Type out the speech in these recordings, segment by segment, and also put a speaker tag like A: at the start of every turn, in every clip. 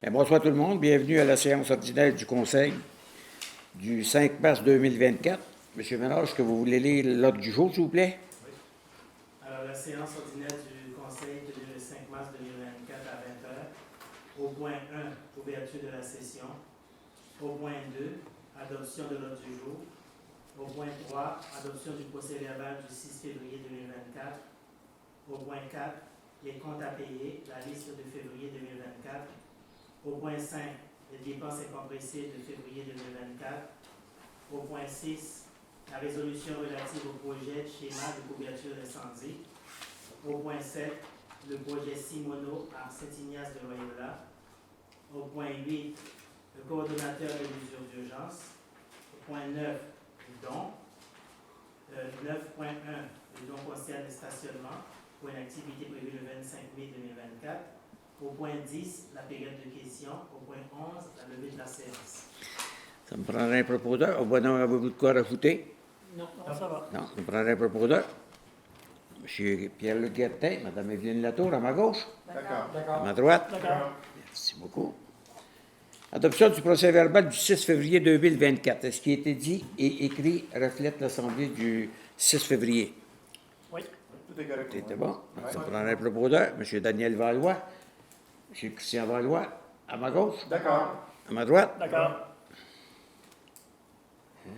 A: Bien, bonsoir tout le monde. Bienvenue à la séance ordinaire du Conseil du 5 mars 2024. Monsieur Ménard, est-ce que vous voulez lire l'ordre du jour, s'il vous plaît?
B: Oui. Alors, la séance ordinaire du Conseil tenue le 5 mars 2024 à 20h. Au point 1, ouverture de la session. Au point 2, adoption de l'ordre du jour. Au point 3, adoption du procès-verbal du 6 février 2024. Au point 4, les comptes à payer, la liste de février 2024. Au point 5, les dépenses incompressées de février 2024. Au point 6, la résolution relative au projet de schéma de couverture d'incendie. Au point 7, le projet Simoneau à Saint-Ignace de Loyola. Au point 8, le coordonnateur des mesures d'urgence. Au point 9, le don. 9.1, le don concerne le stationnement pour une activité prévue le 25 mai 2024. Au point 10, la période de questions. Au point 11, la levée de la séance.
A: Ça me prendrait un proposeur. Au bon nom, avez-vous de quoi rajouter?
B: Non, ça va.
A: Non, ça me prendrait un proposeur. Monsieur Pierre-Luc Guertin, Mme Evelyne Latour, à ma gauche.
C: D'accord.
A: À ma droite.
B: D'accord.
A: Merci beaucoup. Adoption du procès-verbal du 6 février 2024. Est-ce qui a été dit et écrit reflète l'Assemblée du 6 février?
B: Oui.
C: Tout est correct.
A: C'était bon. Donc, ça me prendrait un proposeur. M. Daniel Valois. M. Christian Valois, à ma gauche.
C: D'accord.
A: À ma droite.
B: D'accord.
A: M.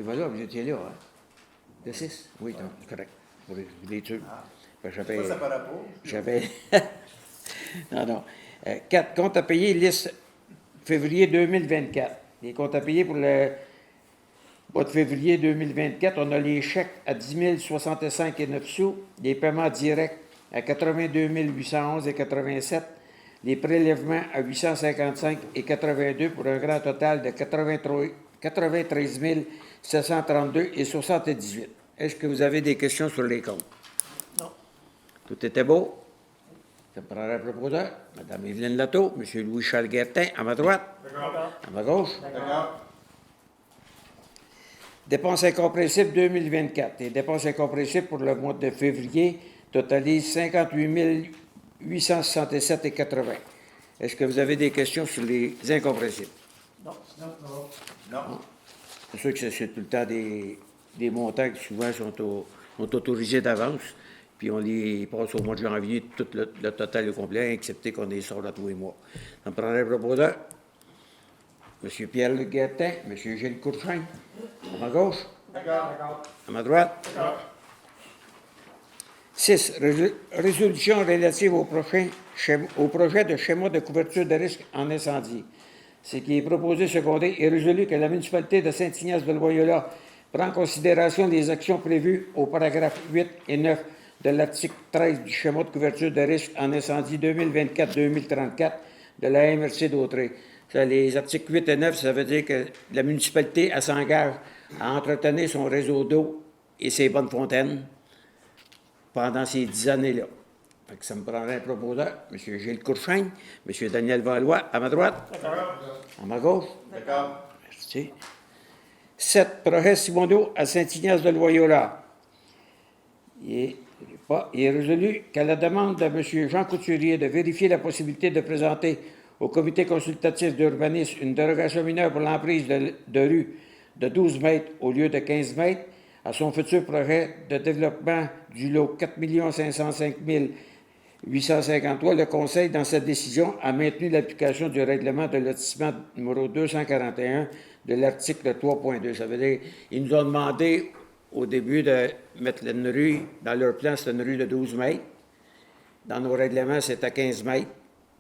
A: Valois, vous étiez là, hein? De 6? Oui, donc, c'est correct. Pour les sûr. J'avais...
C: Ça paraît pas.
A: J'avais... non. 4. Comptes à payer, liste février 2024. Les comptes à payer pour le mois de février 2024, on a les chèques à 10 065,9 sous, les paiements directs à 82 811,87, les prélèvements à 855,82 pour un grand total de 93 732,78. Est-ce que vous avez des questions sur les comptes?
B: Non.
A: Tout était beau? Ça me prendrait un proposeur. Mme Evelyne Latour, M. Louis-Charles Guertin, à ma droite.
B: D'accord.
A: À ma gauche.
C: D'accord.
A: Dépenses incompressibles 2024. Les dépenses incompressibles pour le mois de février totalisent 58 867,80. Est-ce que vous avez des questions sur les incompressibles?
B: Non.
C: Non.
A: C'est sûr que c'est tout le temps des montants qui souvent sont autorisés d'avance, puis on les passe au mois de janvier, tout le total est complet, excepté qu'on les sort là tous les mois. Ça me prendrait un proposeur. M. Pierre-Luc Guertin, M. Gilles Courchain, à ma gauche.
C: D'accord.
A: À ma droite. 6. Résolution relative au projet de schéma de couverture de risque en incendie. Ce qui est proposé, secondé, est résolu que la municipalité de Saint-Ignace de Loyola prend en considération les actions prévues au paragraphe 8 et 9 de l'article 13 du schéma de couverture de risque en incendie 2024-2034 de la MRC d'Autrey. Les articles 8 et 9, ça veut dire que la municipalité elle s'engage à entretenir son réseau d'eau et ses bonnes fontaines pendant ces 10 années-là. Fait que ça me prendrait un proposeur, M. Gilles Courchain, M. Daniel Valois, à ma droite.
B: D'accord.
A: À ma gauche.
C: D'accord.
A: Merci. 7. Projet Simoneau à Saint-Ignace de Loyola. Il est résolu qu'à la demande de M. Jean Couturier de vérifier la possibilité de présenter au comité consultatif d'urbanisme une dérogation mineure pour l'emprise de rue de 12 mètres au lieu de 15 mètres à son futur projet de développement du lot 4 505 853, le Conseil, dans sa décision, a maintenu l'application du règlement de lotissement numéro 241 de l'article 3.2. Ça veut dire qu'ils nous ont demandé au début de mettre une rue, dans leur plan, c'est une rue de 12 mètres. Dans nos règlements, c'est à 15 mètres.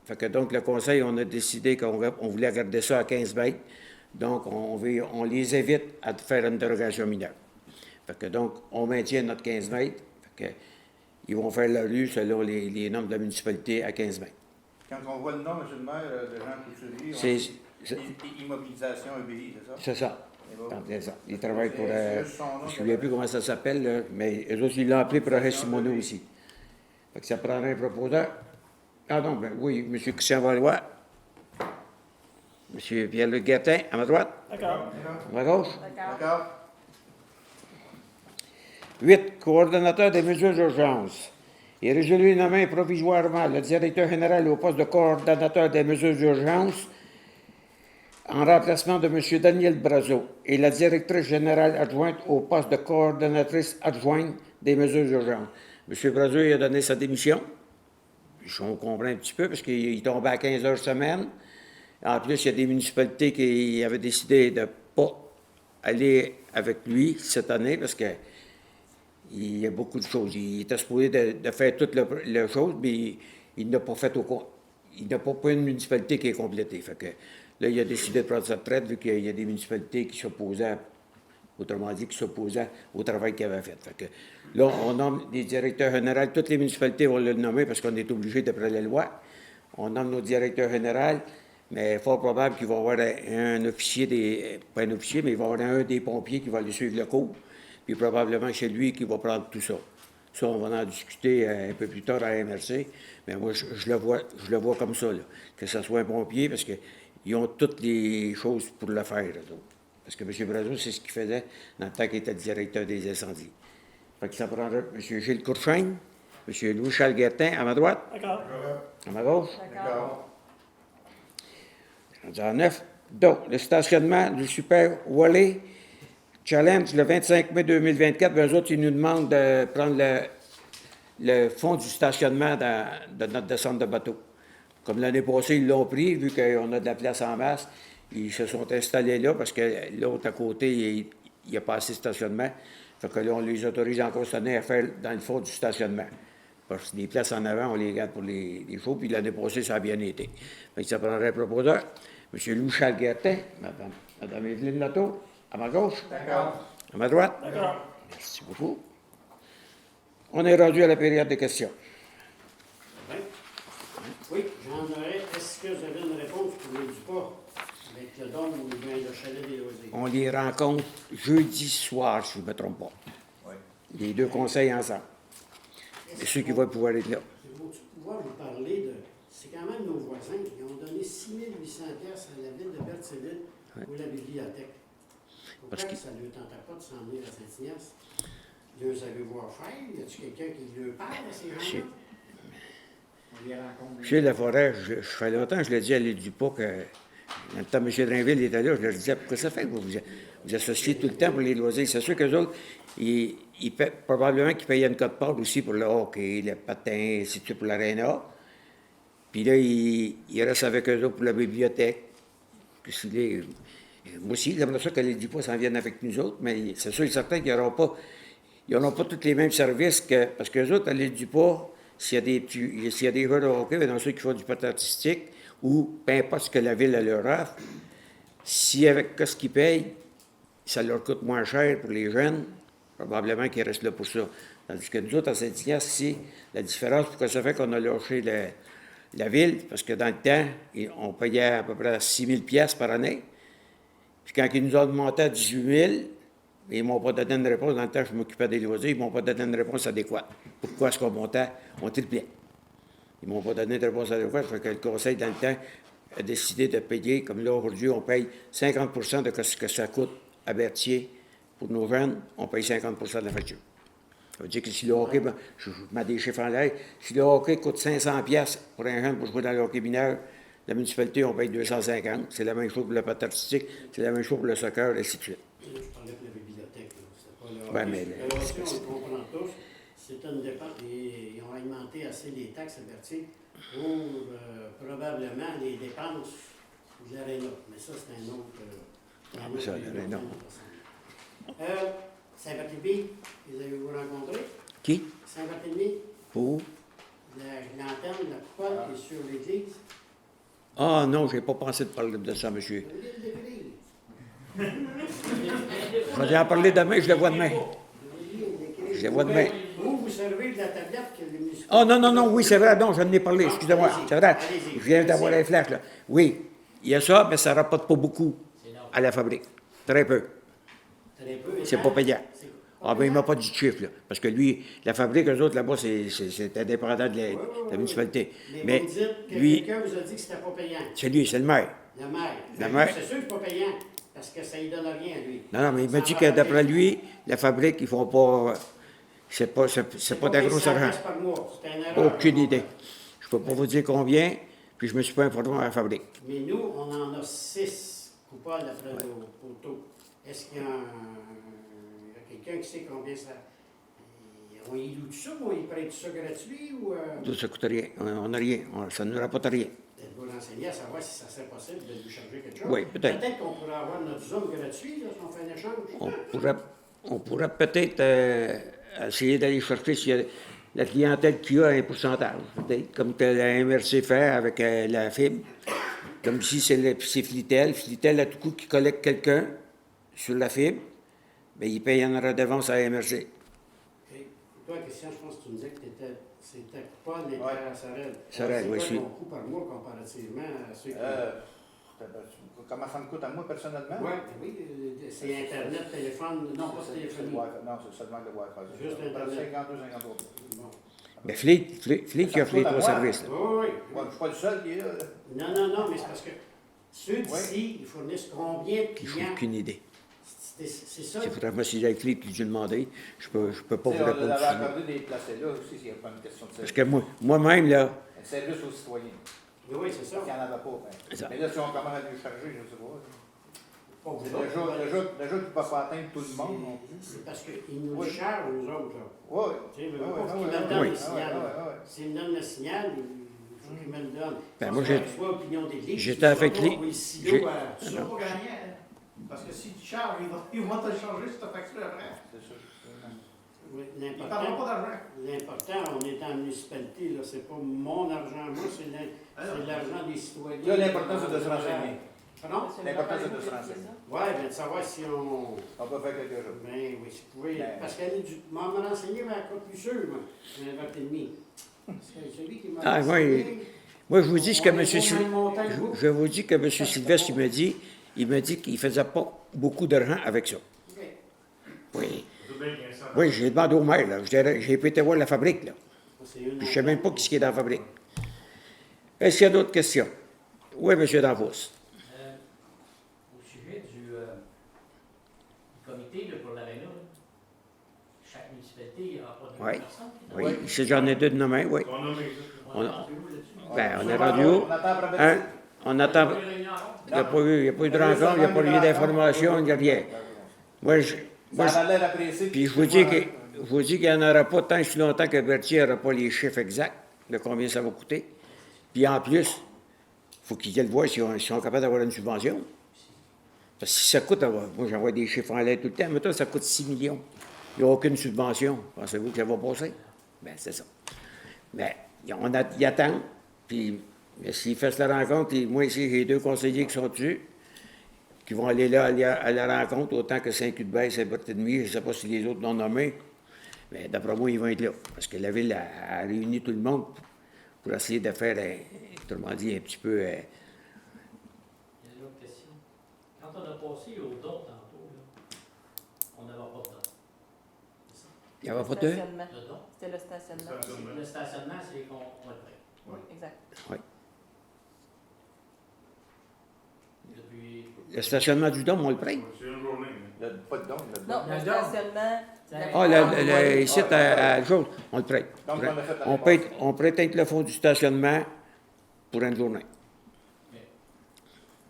A: Fait que donc, le Conseil, on a décidé qu'on voulait garder ça à 15 mètres. Donc, on les évite à faire une dérogation mineure. Fait que donc, on maintient notre 15 mètres. Fait que, ils vont faire la rue selon les normes de la municipalité à 15 mètres.
C: Quand on voit le nom, M. le maire, de Jean Couturier,
A: C'est
C: Immobilisation EBI, c'est ça?
A: c'est ça. C'est ça. Ils travaillent pour...
C: C'est
A: je
C: juste son nom,
A: ne me souviens plus comment ça s'appelle, là, mais eux autres, ils l'ont appelé projet Simoneau aussi. Fait que ça prendrait un proposeur. Ah non, ben oui, M. Christian Valois. M. Pierre-Luc Guertin, à ma droite.
B: D'accord.
A: À ma gauche.
C: D'accord.
A: 8. Coordonnateur des mesures d'urgence. est résolu de nommer provisoirement le directeur général au poste de coordonnateur des mesures d'urgence en remplacement de M. Daniel Brazeau et la directrice générale adjointe au poste de coordonnatrice adjointe des mesures d'urgence. M. Brazeau il a donné sa démission. On comprend un petit peu parce qu'il tombait à 15 heures semaine. En plus, il y a des municipalités qui avaient décidé de ne pas aller avec lui cette année parce qu'il y a beaucoup de choses. Il était supposé de faire toutes les choses, mais il n'a pas fait il n'a pas une municipalité qui est complétée. Fait que là, il a décidé de prendre sa retraite vu qu'il y a des municipalités qui s'opposaient, autrement dit, qui s'opposaient au travail qu'il avait fait. Fait que là, on nomme des directeurs généraux. Toutes les municipalités vont le nommer parce qu'on est obligé d'après la loi. On nomme nos directeurs généraux. Mais fort probable qu'il va y avoir un officier, pas un officier, mais il va y avoir un des pompiers qui va aller suivre le cours. Puis probablement c'est lui qui va prendre tout ça. Ça, on va en discuter un peu plus tard à la MRC. Mais moi, je le vois comme ça, là, que ce soit un pompier, parce qu'ils ont toutes les choses pour le faire. Là, parce que M. Brazeau, c'est ce qu'il faisait dans le temps qu'il était directeur des incendies. Fait que ça prendrait M. Gilles Courchaine, M. Louis-Charles Guertin, à ma droite.
B: D'accord.
A: À ma gauche.
C: D'accord.
A: En 9. Donc, le stationnement du Super Wally Challenge le 25 mai 2024. Bien, eux autres, ils nous demandent de prendre le fonds du stationnement de notre descente de bateau. Comme l'année passée, ils l'ont pris, vu qu'on a de la place en masse. Ils se sont installés là parce que l'autre à côté, il n'y a pas assez de stationnement. Fait que là, on les autorise encore cette année à faire dans le fond du stationnement. Parce que les places en avant, on les garde pour les shows, puis l'année passée, ça a bien été. Fait que ça prendrait un proposeur. M. Louis-Charles Guertin, Mme Evelyne Lotto, à ma gauche.
C: D'accord.
A: À ma droite.
B: D'accord.
A: Merci beaucoup. On est rendu à la période des questions.
D: Oui, Jean Doré, est-ce que vous avez une réponse pour les Dupont avec le don ou bien le chalet des Rosiers?
A: On les rencontre jeudi soir, si je ne me trompe pas.
C: Oui.
A: Les deux conseils ensemble. Et ceux qui vont pouvoir être là.
D: Vont-tu pouvoir vous parler de... C'est quand même nos voisins qui ont donné 6 800 pièces à la ville de Bertheville pour la bibliothèque. Pourquoi
A: Parce que-
D: ça ne leur tentait pas de s'en venir à Saint-Ignace? Deux savez-vous faire? Y a-t-il quelqu'un qui leur parle à ces gens-là? On les rencontre.
A: Chez Laforêt, je fais longtemps que je l'ai dit à l'île du Pas que dans le temps M. Drainville était là, je leur disais pourquoi ça fait que vous associez tout le temps pour les loisirs. C'est sûr qu'eux autres, probablement qu'ils payaient une cote-part aussi pour le hockey, le patin, ainsi de suite pour l'aréna. Puis là, ils restent avec eux autres pour la bibliothèque. Moi aussi, j'aimerais ça que les Dupont s'en viennent avec nous autres, mais c'est sûr et certain qu'ils n'auront pas tous les mêmes services parce qu'eux autres, à l'île du Pas, s'il y a des joueurs de hockey, dans ceux qui font du patin artistique, ou peu importe ce que la ville leur offre, si avec ce qu'ils payent, ça leur coûte moins cher pour les jeunes, probablement qu'ils restent là pour ça. Tandis que nous autres, à Saint-Ignace, ici, la différence, pourquoi ça fait qu'on a lâché la ville, parce que dans le temps, on payait à peu près 6 000 pièces par année. Puis quand ils nous ont demandé à 18 000, ils ne m'ont pas donné une réponse. Dans le temps, je m'occupais des loisirs, ils ne m'ont pas donné une réponse adéquate. Pourquoi est-ce qu'on montait? On triplait. Ils ne m'ont pas donné de réponse adéquate. Fait que le conseil, dans le temps, a décidé de payer, comme là, aujourd'hui, on paye 50 de ce que ça coûte à Berthier pour nos jeunes, on paye 50 de la facture. Ça veut dire que si le hockey, je mets des chiffres en l'air, si le hockey coûte 500 pièces pour un jeune pour jouer dans le hockey mineur, la municipalité, on paye 250. C'est la même chose pour le patin artistique, c'est la même chose pour le soccer, et ainsi de suite.
D: Là, je parlais de la bibliothèque. C'était pas le
A: Ouais, mais
D: le hockey, on le comprend tous. C'est une dépense. Ils ont augmenté assez les taxes à Berthier pour probablement les dépenses de l'aréna. Mais ça, c'est un autre...
A: mais ça, l'aréna.
D: Saint-Barthélemy, les avez-vous rencontrés?
A: Qui?
D: Saint-Barthélemy,
A: Pour?
D: la lanterne, la coupole qui est sur l'église.
A: Ah non, je n'ai pas pensé de parler de ça, monsieur.
D: Vous voulez le décrire?
A: Je vais en parler demain, je le vois demain. Je le vois demain.
D: Vous servez de la tablette que les municipalités...
A: Ah non, non, non, oui, c'est vrai, non, j'en ai parlé, excusez-moi.
D: Allez-y,
A: C'est vrai,
D: allez-y.
A: je viens d'avoir les flashs, là. Oui, il y a ça, mais ça ne rapporte pas beaucoup à la fabrique. Très peu.
D: Très peu.
A: C'est pas payant. Ah, ben il ne m'a pas dit de chiffre, là. Parce que lui, la fabrique, eux autres, là-bas, c'est indépendant de la municipalité.
D: Mais vous dites que
A: lui,
D: quelqu'un vous a dit que c'était pas payant.
A: c'est lui, c'est le maire.
D: Le maire.
A: Le maire.
D: C'est sûr que c'est pas payant, parce que ça ne lui donne rien, lui.
A: Non, non, mais il m'a
D: Ça
A: dit
D: va
A: que
D: pas
A: d'après
D: payer.
A: lui, la fabrique, ils font pas. C'est pas de gros
D: 100
A: argent.
D: piastres par mois. C'est une erreur.
A: Aucune idée. Je peux pas vous dire combien, puis je me suis pas informé à la fabrique.
D: Mais nous, on en a 6 coupables après nos poteaux. Est-ce qu'il y a quelqu'un qui sait combien ça... On y loue tout ça ou on y prête tout ça gratuit ou...
A: Tout ça coûte rien. On n'a rien. Ça ne nous rapporte rien.
D: Êtes-vous renseigné à savoir si ça serait possible de nous charger quelque chose?
A: Oui, peut-être.
D: Peut-être qu'on pourrait avoir notre Zoom gratuit, là, si on fait un échange.
A: On pourrait peut-être essayer d'aller chercher s'il y a la clientèle qui a un pourcentage, peut-être, comme que la MRC fait avec la fibre. Comme si c'est Flitel. Flitel, à tout coup, qui collecte quelqu'un sur la fibre, bien, il paye une redevance à la MRC.
D: Et toi, Christian, je pense que tu me disais que c'était pas les
C: Ouais.
D: terres à Sorel.
A: Sorel, oui,
D: C'est
A: je
D: quoi ton coût par mois comparativement à ceux qui...
C: Comment ça me coûte à moi personnellement?
D: Oui, c'est Internet, téléphone, non pas
C: C'est le
D: téléphonie.
C: Wi-Fi. Non, c'est seulement le Wi-Fi.
D: Juste Internet.
C: 52-53.
D: Bon.
A: Bien, Fleet qui offre les trois services. Là.
D: Oui, oui.
C: Ouais, je ne suis pas le seul qui est là.
D: Non, mais c'est parce que ceux d'ici, ils fournissent combien de
A: Je n'ai
D: clients?
A: aucune idée.
D: C'est ça.
A: Il faudrait que je me avec Fleet et lui demander. Je peux pas vous
C: On
A: répondre.
C: avait
A: tout de suite.
C: accordé des places là aussi, s'il n'y a pas une question de
A: Parce
C: service.
A: que moi-même, là,
C: Un service aux citoyens.
D: Oui, c'est ça.
C: Il n'y en avait pas.
A: C'est ça.
C: Mais là, si on commence à lui charger, je ne sais pas.
D: Pas vous
C: C'est
D: autres.
C: déjà qu'il ne peut pas atteindre tout le monde non plus.
D: C'est parce qu'ils nous
C: Oui.
D: chargent, nous autres. Là.
C: Oui.
D: Tu sais,
C: Oui,
D: faut
C: oui,
D: qu'ils
C: oui,
D: me
C: oui,
D: donnent
A: oui.
D: le signal.
C: Oui.
D: S'ils me donnent le signal, il faut qu'ils me le donnent.
A: Ben, moi, j'ai-
D: Soit opinion d'église.
A: j'étais avec
D: soit
A: les-
D: pas, oui,
A: j'ai-
D: silo à-
B: Tu vas pas gagner, hein? Parce que si tu charges, ils vont te changer sur ta facture après.
C: C'est ça.
D: Oui,
B: Ils ne parleront
D: l'important,
B: pas d'argent.
D: on est en municipalité, là, c'est pas mon argent, moi, c'est l'argent des citoyens.
C: Là, l'important, c'est de se renseigner.
D: Pardon?
C: L'important, c'est de se renseigner.
D: Oui, mais de savoir si on...
C: On peut faire quelque chose.
D: Ben oui, si vous pouvez.
C: Ben-
D: Parce qu'elle m'a renseigné vers quoi plus sûr, moi. J'ai un 20 Parce que celui qui m'a
A: Ah,
D: renseigné...
A: moi, je vous dis ce que
D: on
A: M.
D: est pas dans une montagne rouge.
A: Je vous dis que M. Sylvestre, il m'a dit qu'il ne faisait pas beaucoup d'argent avec ça.
D: OK.
A: Oui. Oui, j'ai demandé au maire, là. J'ai été voir la fabrique, là.
D: C'est une
A: Puis je ne sais même pas ce qui est dans la fabrique. Est-ce qu'il y a d'autres questions? Oui, M. Danvos.
E: Au sujet du comité là, pour l'aréna, là, chaque municipalité n'a pas de
A: Oui.
E: personne qui est dans
A: Oui,
E: le-
A: ici, j'en ai deux de nommés, oui.
E: On est rendu où là-dessus?
A: Ben, on est rendu où?
C: On attend après
A: Hein? On attend.
E: On a une réunion encore?
A: Il n'y a pas eu de rencontre, il n'y a pas eu d'information, il n'y a rien. Moi,
C: Ça a l'air apprécié.
A: puis je vous dis qu'il n'y en aura pas tant si longtemps que Berthier n'aura pas les chiffres exacts de combien ça va coûter. Puis en plus, il faut qu'ils viennent voir s'ils sont capables d'avoir une subvention. Parce que si ça coûte, moi j'envoie des chiffres en l'air tout le temps, mais toi, ça coûte 6 millions. Il n'y a aucune subvention. Pensez-vous que ça va passer? Bien, c'est ça. Mais ils attendent, puis s'ils fassent la rencontre, et moi ici, j'ai 2 conseillers qui sont dessus, qui vont aller là à la rencontre, autant que Saint-Cuthbert, Saint-Barthélemy, je ne sais pas si les autres l'ont nommé, mais d'après moi, ils vont être là. Parce que la Ville a réuni tout le monde pour essayer de faire, autrement dit, un petit peu...
E: Il y a une autre question. Quand on a passé au don tantôt, là, on n'avait pas de don. C'est ça.
A: Il n'y avait pas de...
F: Stationnement.
E: Le don.
F: C'était le stationnement.
E: Le stationnement, c'est qu'on le prête.
F: Oui, exact.
E: Depuis.
A: Le stationnement du Dôme, on le prête.
C: Il n'y a pas de don. il y a de don.
F: Non, le stationnement.
A: Ah, ici, à Jaune, on le prête.
C: Donc, on l'a fait
A: On
C: l'année
A: prête,
C: passée.
A: on prête avec le fonds du stationnement pour une journée.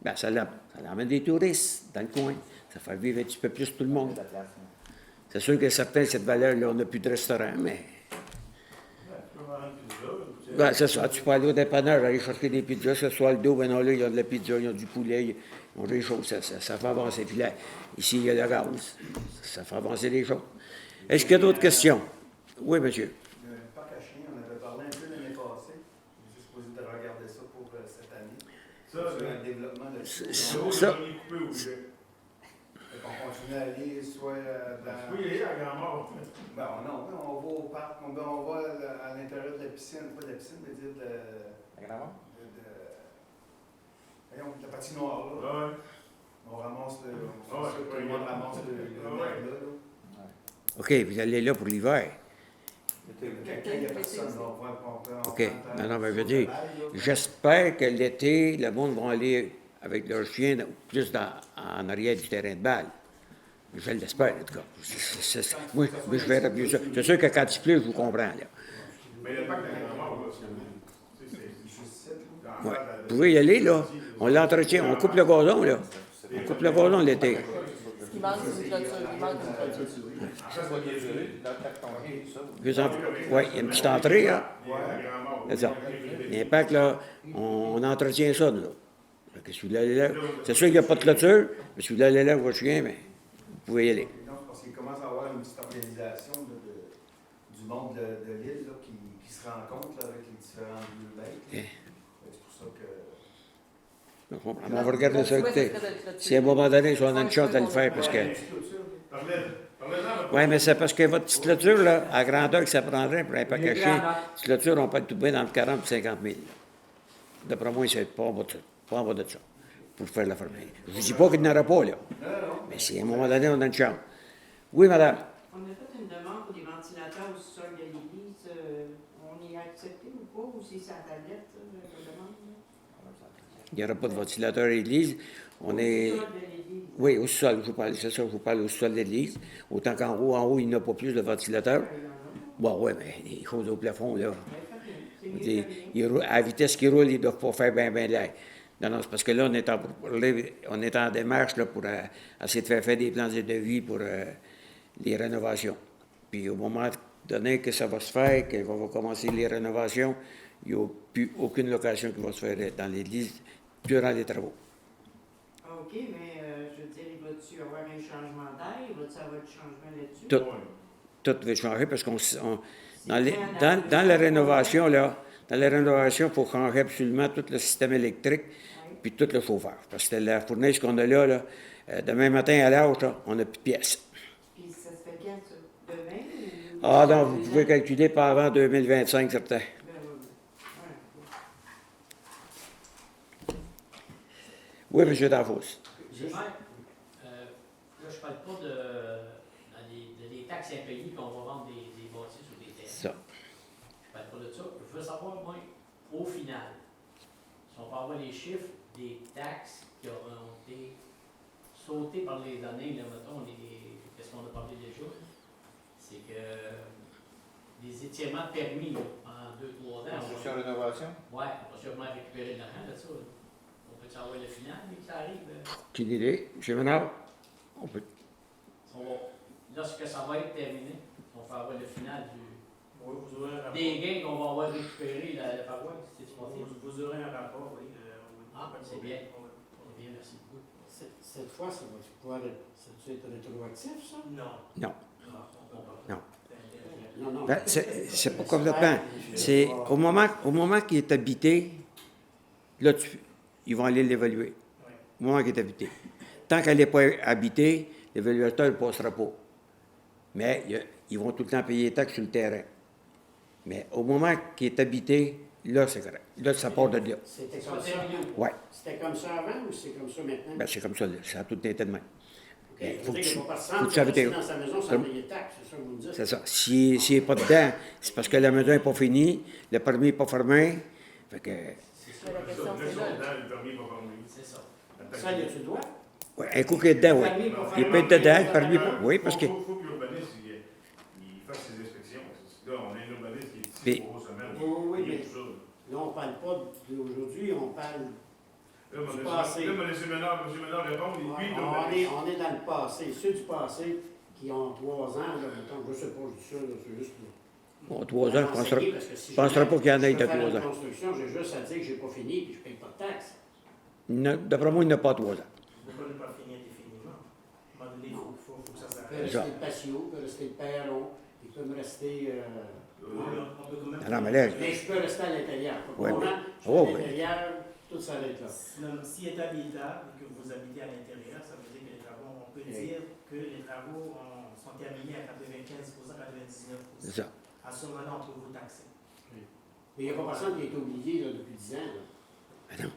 A: Ben, ça l'amène des touristes dans le coin. Ça fait vivre un petit peu plus tout le monde.
C: La place, hein.
A: C'est sûr que certains, cette valeur-là, on n'a plus de restaurant, mais... Ben, c'est ça. Tu peux aller au dépanneur, aller chercher des pizzas, ce soit le dos, ben non, là, il y a de la pizza, il y a du poulet, ils ont des choses, ça fait avancer. Puis là, ici, il y a le gaz. Ça fait avancer les choses. Est-ce qu'il y a d'autres questions? Oui, monsieur.
G: Le parc à chiens, on avait parlé un peu l'année passée. Je suis supposé de regarder ça pour cette année. Sur un développement de
A: Ça-
G: Fait qu'on continue à aller soit dans...
H: Oui, à grand mort.
G: Ben, non, on va au parc, on va à l'intérieur de la piscine, pas de la piscine, mais dire
C: La grand-mère?
G: voyons, de la patinoire, là.
H: Ouais.
G: On ramasse le...
H: Ouais,
G: tout le monde ramasse le
H: ouais.
G: verre, là.
A: OK, vous allez là pour l'hiver.
G: Quand il n'y a personne, on va...
A: OK. Non, mais je veux dire, j'espère que l'été, le monde va aller avec leurs chiens plus en arrière du terrain de balle. Je l'espère, en tout cas. Moi, je verrai mieux ça. C'est sûr que quand il pleut, je vous comprends, là.
H: Mais le parc d'agrément, là, c'est
A: Ouais. Vous pouvez y aller, là. On l'entretient, on coupe le gazon, là. On coupe le gazon l'été.
F: Ce qui manque, c'est une clôture. Il manque une clôture.
C: Ça, ça va bien gelé, là, quand on vient, tout ça.
A: Oui, il y a une petite entrée, hein.
H: l'agrément.
A: C'est ça. L'impact, là, on entretient ça, là. Fait que celui-là, là, c'est sûr qu'il n'y a pas de clôture, mais celui-là, là, votre chien, mais vous pouvez y aller.
G: Non, parce qu'il commence à avoir une petite organisation là, du monde de l'île là, qui se rencontre là, avec les différents lieux lacs.
A: Eh.
G: C'est pour ça que.
A: Donc, on va regarder ça. Écoutez, si à un moment donné, si on a une chance de le faire, parce que.
H: Parlez-en.
A: Oui, mais c'est parce que votre petite clôture, là, à grandeur que ça prendrait pour un paquet de chiens, cette clôture, on peut être tout bien dans le 40 et 50 000. D'après moi, c'est pas en bas de ça. Pas en bas de ça. Pour faire la fermeture. Je ne dis pas qu'il n'y en aura pas, là. Mais si à un moment donné, on a une chance. Oui, madame.
I: On a fait une demande pour des ventilateurs au sol de l'église. On y a accepté ou pas? Ou c'est sa tablette, la demande?
A: Il n'y aura pas de ventilateur à l'église. On est.
I: Au sol de l'église.
A: Oui, au sol, je vous parle, c'est ça, je vous parle au sol de l'église. Autant qu'en haut, il n'y a pas plus de ventilateurs. Bon, oui, mais les choses au plafond, là.
I: C'est mieux que rien.
A: À la vitesse qu'ils roulent, ils ne doivent pas faire bien l'air. Non, non, c'est parce que là, on est en démarche là, pour essayer de faire des plans de devis pour les rénovations. Puis au moment donné que ça va se faire, qu'on va commencer les rénovations, il n'y a plus aucune location qui va se faire dans l'église durant les travaux.
I: Ah, OK, mais je veux dire, il va-tu y avoir un changement d'air? Va-tu avoir du changement là-dessus?
A: Tout va changer parce dans la rénovation, là, il faut changer absolument tout le système électrique puis tout le chauffage. Parce que la fournaise qu'on a là, demain matin à l'âge, on n'a plus de pièces.
I: Puis ça se fait quand, ça? Demain? Ou...
A: Ah non, vous pouvez calculer pas avant 2025, certain.
I: Ben,
A: Oui, M. Danfos.
E: Là, je ne parle pas des taxes impayées qu'on va vendre des bâtisses ou des terres.
A: Ça.
E: Je ne parle pas de ça. Je veux savoir, moi, au final, si on peut avoir les chiffres des taxes qui auront été sautées par les années, là, mettons, qu'est-ce qu'on a parlé déjà, c'est que les étirements de permis là, pendant 2-3 ans.
C: Construction, rénovation.
E: Oui, on va sûrement récupérer de l'argent là-dessus. Là. On peut savoir le final, mais que ça arrive.
A: Quelle idée? M. Ménard? On peut.
E: Lorsque ça va être terminé, on va avoir le final
B: Oui, vous aurez un rapport.
E: des gains qu'on va avoir récupérés la paroisse. C'est possible.
B: Vous aurez un rapport, oui.
E: Ah,
B: pas de
E: c'est
B: problème.
E: bien. C'est bien, merci beaucoup.
D: Cette fois, ça va pouvoir être rétroactif, ça?
B: Non.
A: Non.
B: Ben,
D: Non, non.
A: Ben, c'est pas complètement. C'est au moment qu'il est habité, là, ils vont aller l'évaluer.
B: Oui.
A: Au moment qu'il est habité. Tant qu'elle n'est pas habitée, l'évaluateur ne passera pas. Mais ils vont tout le temps payer les taxes sur le terrain. Mais au moment qu'il est habité, là, c'est correct. Là, ça part de là.
D: C'était
E: C'est
D: comme
E: pas
D: ça.
E: terminé.
A: Oui.
D: C'était comme ça avant ou c'est comme ça maintenant?
A: Ben, c'est comme ça, là. Ça a tout été de même.
D: OK. Faut que
A: faut
D: pas
A: que
D: personne
A: tu
D: qui
A: habites-
D: reste dans sa maison sans payer de taxes, c'est ça que vous me dites?
A: C'est ça. S'il n'est pas dedans, c'est parce que la maison n'est pas finie, le permis n'est pas fermé. Fait que,
F: Mais la question, c'est là.
H: Le permis va fermer.
E: C'est ça.
D: Ça, y a-tu le droit?
A: ouais, un coup qu'il est dedans, oui. Il peut être dedans, le permis pas. Oui, parce que.
H: Il faut que l'urbaniste il fasse ses inspections. Là, on a un urbaniste qui est ici
A: Puis-
H: pour semaine.
D: Oui,
H: Il
D: mais
H: est tout ça.
D: là, on parle pas d'aujourd'hui, on parle...
H: Là,
D: Du passé.
H: M. Ménard répond, et puis
D: On est dans le passé. Ceux du passé qui ont 3 ans, là, mettons, je sais pas, je dis ça, là, c'est juste...
A: Bon, 3 ans, je ne
D: Renseigner, parce que si
A: penserai pas qu'il y en ait de
D: je veux faire
A: 3
D: une
A: ans.
D: construction, j'ai juste à dire que j'ai pas fini puis je paye pas de taxes.
A: D'après moi, il n'a pas 3 ans.
B: Vous ne pouvez pas finir définitivement. À un moment donné, il faut que ça
D: Il peut
B: s'arrête.
D: rester le patio, il peut rester le perron, il peut me rester...
B: Oui, on peut quand même.
A: Non, mais là,
D: mais je peux rester à l'intérieur. Pour
A: Ouais,
D: le moment, je suis
A: oh,
D: à
A: oui.
D: l'intérieur, tout s'arrête là.
B: S'il est habitable et que vous habitez à l'intérieur, ça veut dire que les travaux, on peut dire que les travaux sont terminés à 95%, 99%.
A: c'est ça.
B: À ce moment-là, on peut vous taxer.
D: Mais il n'y a pas personne qui est oublié là, depuis 10 ans. Là.
A: Ben non.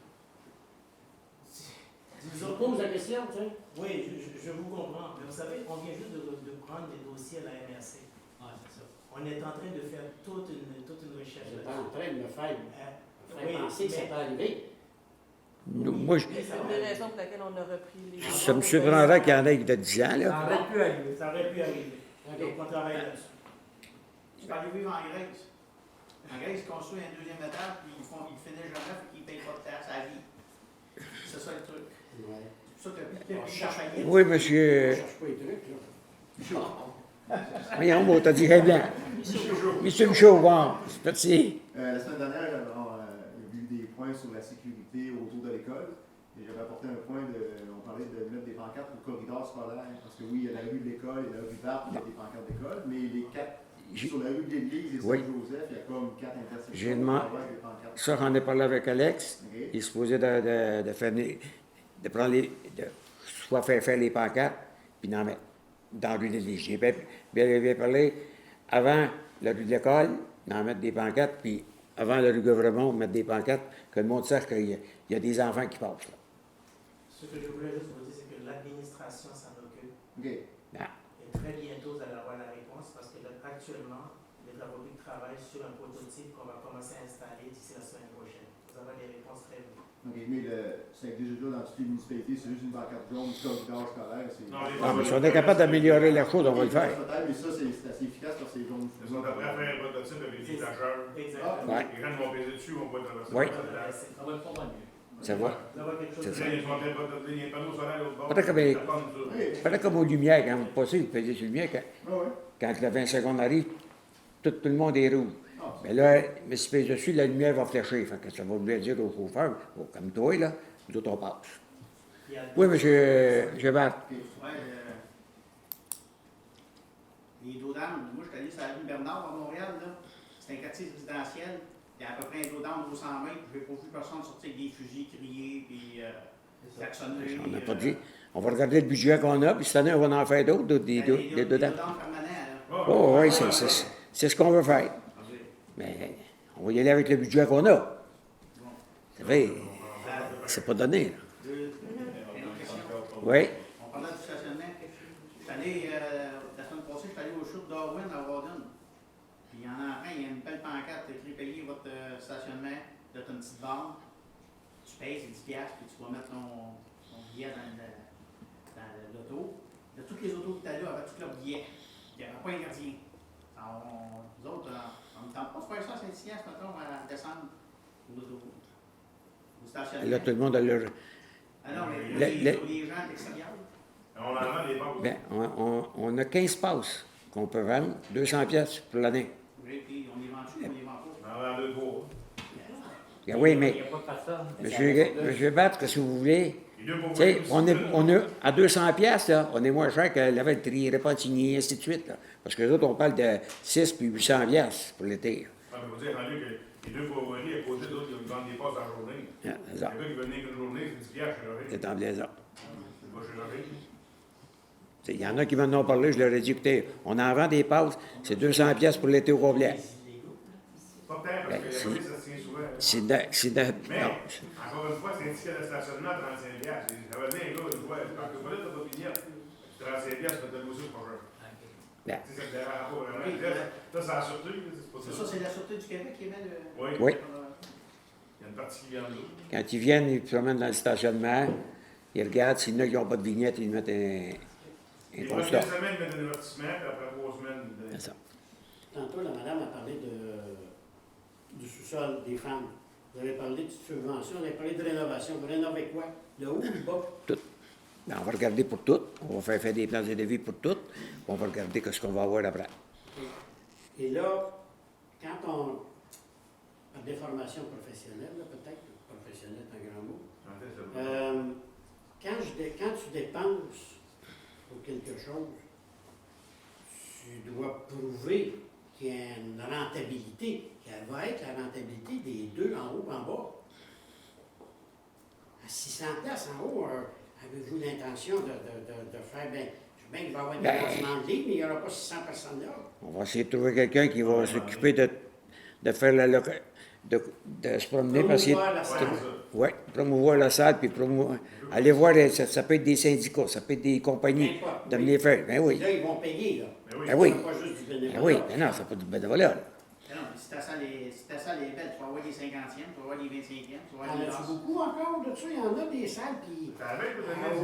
D: Je vous pose la question, tu sais.
B: Oui, je vous comprends. Mais vous savez, on vient juste de prendre des dossiers à la MRC.
E: Ah, c'est ça.
B: On est en train de faire toute une recherche.
D: J'étais en train de me faire
B: Oui,
D: penser que ça
B: mais-
D: peut arriver.
A: Moi, je-
F: C'est une des raisons pour laquelle on a repris les.
A: ça me surprendrait qu'il y en ait de 10 ans,
B: Ça
A: là.
B: aurait pu arriver. Ça aurait pu arriver.
D: OK.
B: Donc, on travaille là-dessus.
I: Je suis allé vivre en Grèce. En Grèce, ils construisent un deuxième étage, puis ils finissent jamais, puis ils ne payent pas de taxes à la vie. C'est ça le truc.
D: Ouais.
I: C'est pour ça que depuis la faillite.
A: Oui,
D: On
A: monsieur.
D: cherche pas les trucs, là.
A: Voyons, bon, t'as dit très bien. Monsieur Michaud, bon, c'est parti.
G: La semaine dernière, il y a eu des points sur la sécurité autour de l'école. Et j'avais apporté un point on parlait de mettre des pancartes au corridor scolaire. Parce que oui, il y a la rue de l'école, il y a la rue Verte, il y a des pancartes d'école, mais les 4, sur la rue de l'église et
A: Oui.
G: Saint-Joseph, il y a comme 4 intersections.
A: J'ai demandé-
G: avec des pancartes.
A: Ça, j'en ai parlé avec Alex.
G: OK.
A: Il se posait de faire de prendre soit faire les pancartes, puis d'en mettre dans la rue de l'église. J'ai bien parlé avant la rue de l'école, d'en mettre des pancartes, puis avant la rue Gouvernement, mettre des pancartes, que le monde sache qu'il y a des enfants qui passent là.
B: Ce que je voulais juste vous dire, c'est que l'administration s'en occupe.
G: OK.
A: Ah.
B: Et très bientôt, vous allez avoir la réponse parce que là, actuellement, les travaux publics travaillent sur un prototype qu'on va commencer à installer d'ici la semaine prochaine. Vous aurez des réponses très vite.
G: OK, mais c'est déjà dans toutes les municipalités, c'est juste une pancarte jaune, corridor scolaire.
H: Non, les-
A: Ah, mais si on est capable d'améliorer la chose, on va le faire.
G: Peut-être, mais ça, c'est assez efficace parce que c'est jaune.
H: Ils sont après à faire un prototype avec des flasheurs.
B: Exactement.
A: Ouais.
H: Les gens vont peser dessus, on va traverser.
A: Oui.
E: Ça va être pas mal mieux.
A: Ça va.
B: Ça va quelque chose
A: C'est
B: de
A: ça.
H: Ils vont faire il y a un panneau solaire à l'autre bord.
A: Peut-être que, mais-
H: Ça pomme ça.
G: Oui.
A: Fallait comme aux lumières, quand vous passez, vous pesez sur les lumières,
G: Ah ouais.
A: quand le 20 secondes arrive, tout le monde est rouge.
G: Ah,
A: Mais là, mais si tu pèses dessus, la lumière va flasher. Fait que ça va vouloir dire au chauffeur, oh, comme toi, là, nous autres, on passe.
B: Il y a
A: Oui, monsieur Bart.
I: Ouais, les dos d'âme, moi je suis allé sur la rue Bernard à Montréal, là. C'est un quartier résidentiel. Il y a à peu près un dos d'âme au 120, puis je n'ai pas vu personne sortir avec des fusils, crier, puis klaxonner.
A: On n'a pas dit. On va regarder le budget qu'on a, puis cette année, on va en faire d'autres, des
I: dos
A: dedans.
I: d'âme permanents, là.
A: Oh, oui, c'est ce qu'on veut faire. Mais on va y aller avec le budget qu'on a. Vous savez, c'est pas donné, là.
I: Une autre question.
A: Oui.
I: On parlait du stationnement. Je suis allé, la semaine passée, je suis allé au show de Darwin à Warden. Puis il y en a un, il y a une belle pancarte écrit payer votre stationnement. Là, tu as une petite barre. Tu payes, c'est 10$, puis tu vas mettre ton billet dans l'auto. Là, toutes les autos que tu as là avaient tous leurs billets. Il n'y avait pas un gardien. Alors, nous autres, on ne tente pas de faire ça à Saint-Ignace, mettons, à descendre au stationnement.
A: Là, tout le monde a leur.
I: Ah non, mais
A: Le-
I: les gens à l'extérieur.
H: On en vend des banques.
A: Ben, on a 15 passes qu'on peut vendre, 200 pièces pour l'année.
I: Oui, puis on les vend-tu ou on les vend pas?
H: On en vend deux, trois.
A: Ben oui,
E: Il
A: mais,
E: n'y a pas de personne.
A: monsieur Bart, que si vous voulez,
H: Et deux pour
A: tu sais,
H: vous.
A: on a, à 200 pièces là, on est moins cher que la Valtrie, Repentigny, ainsi de suite, là. Parce que les autres, on parle de 6 puis 800 pièces pour l'été.
H: Ah, mais vous dire, rendu que les deux favoris à côté, d'autres, ils vendent des passes à la journée.
A: Ah, c'est
H: Il y
A: ça.
H: a un gars qui veut venir une journée, c'est 10$ chez l'oreille.
A: C'est en blason.
H: C'est pas chez l'oreille.
A: Il y en a qui m'en ont parlé, je leur ai dit, écoutez, on en vend des passes, c'est 200 pièces pour l'été au complet.
H: Pas tant, parce
A: Ben,
H: que la
A: si.
H: police, ça se tient souvent.
A: Mais,
H: Mais, encore une fois, c'est un ticket de stationnement à 35$. J'avais dit un gars, une fois, parce que voilà, t'as pas de vignette. 35$, c'est peut-être aussi pas cher.
A: Ben.
H: Tu sais, ça te dérange pas vraiment.
I: Oui,
H: Là, c'est la sûreté, c'est pas
I: C'est ça, c'est la Sûreté du Québec qui émet le.
H: Oui.
A: Oui.
H: Il y a une partie qui vient de l'autre.
A: quand ils viennent, ils se promènent dans le stationnement, ils regardent, s'il y en a qui n'ont pas de vignette, ils mettent un
H: Les
A: constat.
H: premières semaines, ils mettent un avertissement, puis après 3 semaines,
A: C'est ça.
D: Tantôt, la madame a parlé du sous-sol des femmes. Vous avez parlé de subvention, vous avez parlé de rénovation. Vous rénovez quoi? Le haut ou le bas?
A: Ben, on va regarder pour tout. On va faire des plans de devis pour tout. On va regarder ce qu'on va avoir après.
D: Et là, quand on. Par déformation professionnelle, là, peut-être, professionnelle est un grand mot.
H: en fait, ça va.
D: Quand tu dépenses pour quelque chose, tu dois prouver qu'il y a une rentabilité, qu'elle va être la rentabilité des deux en haut et en bas. À 600 places en haut, avez-vous l'intention de faire, bien, je sais bien qu'il va y avoir des
A: Ben.
D: bâtiments de livres, mais il n'y aura pas 600 personnes là.
A: On va essayer de trouver quelqu'un qui va s'occuper de faire de se promener parce que.
D: Promouvoir la
H: Ouais,
D: salle.
H: c'est ça.
A: Oui, promouvoir la salle, puis aller voir, ça peut être des syndicats, ça peut être des compagnies,
D: N'importe,
A: de
D: oui.
A: venir faire. Ben oui.
D: Là, ils vont payer, là.
H: Mais oui.
A: Ben oui.
D: C'est pas juste du bénévolat.
A: Ben oui, mais non, c'est pas du bénévolat. là.
I: Non, mais si si ta salle est belle, tu vas avoir des 50e, tu vas avoir des 25e, tu vas avoir
D: En
I: des
D: as-tu
I: basses.
D: beaucoup encore de ça? Il y en a des salles, puis
H: Ça avait peut-être